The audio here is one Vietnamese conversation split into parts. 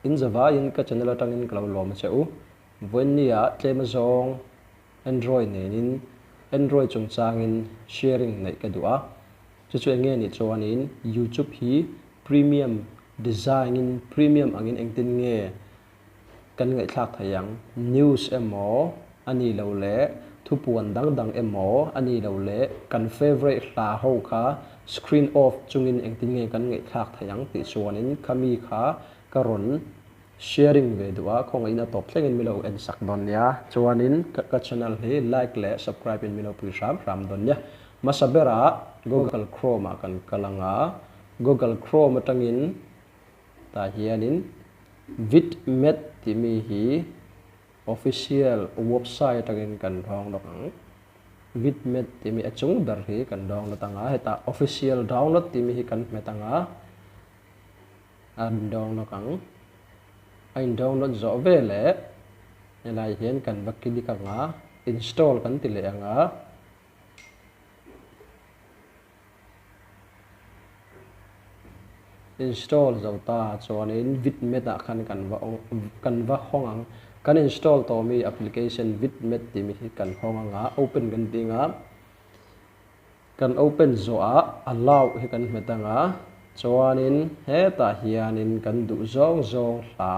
in Java in ka channel atang in klau lom cheu Vedio tlem zong Android in Android chung chang in sharing nei ka dua chu nge ni chuan in YouTube hi premium design in premium angin engtin nge kan ngaih thayang news emo ani lo le thupuan dang emo ani lo le kan favorite hla ho kha screen off chungin engtin nge kan ngaih thayang ti chuan in khami kha karon sharing Vedio khong ina top thlengin milo en sak don ya chuan in ka channel hi like le subscribe in milo pu ram don ya masabera Google Chrome kan kalanga Google Chrome atangin ta hianin vidmet timi hi official website atangin kan rong dokang vidmet timi achung dar hi kan dong latanga heta official download timi hi kan metanga an dong dokang ain download zo vele elai hian kan bakili kanga install kan tile anga install zauta chuan in vidmet a khan kan va hongang kan install to mi application vidmet ti mi kan honganga open kan tinga kan open zo a allow hi kan metanga chuan in he ta hianin kan du zong hla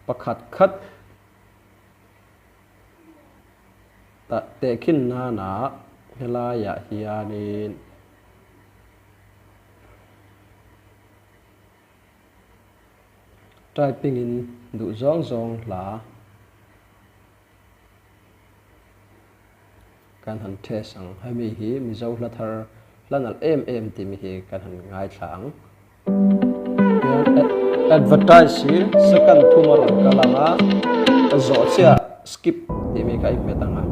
pakhat khat ta tekin na helaya hianin typing in du zong hla kan han test ang hemi hi mi zo hla thar lanal ti mi hi kan han ngai thlang advertise hi second tomorrow kalanga zo chia skip ti mi kai metanga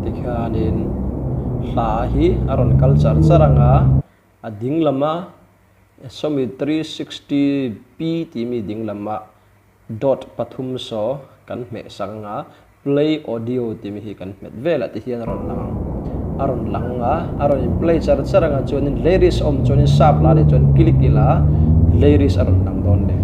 tikhanin hla hi aron culture charanga ading lama somi 360p timi ding lama dot pathum so kan me sanga play audio timi hi kan met vela ti hian aron langa aron play charanga chuanin lyrics chuanin sap la de chuan click ila lyrics aron lang don de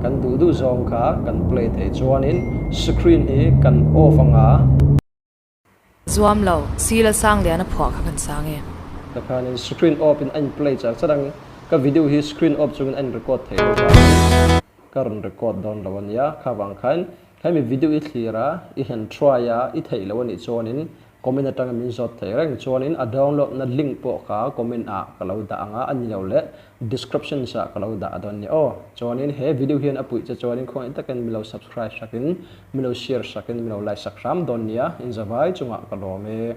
kan du zong kha kan play thei chuanin screen hi kan off anga Zoom lo sila sang lian a phwa kha kan sange takhanin screen off in an play charang ka video hi screen off chungin an record thei karon record don lawan ya khawang khan khami video I thira I han try ya I thei lawan I chonin comment atang min zot thei rang chonin a download na link po ka comment a kalau da anga ani lo le description sa kalau da don ni o chonin he video hian apui cha chonin khong itakan milo subscribe sakin milo share sakin milo like sak hram don ya in zawai chunga kalome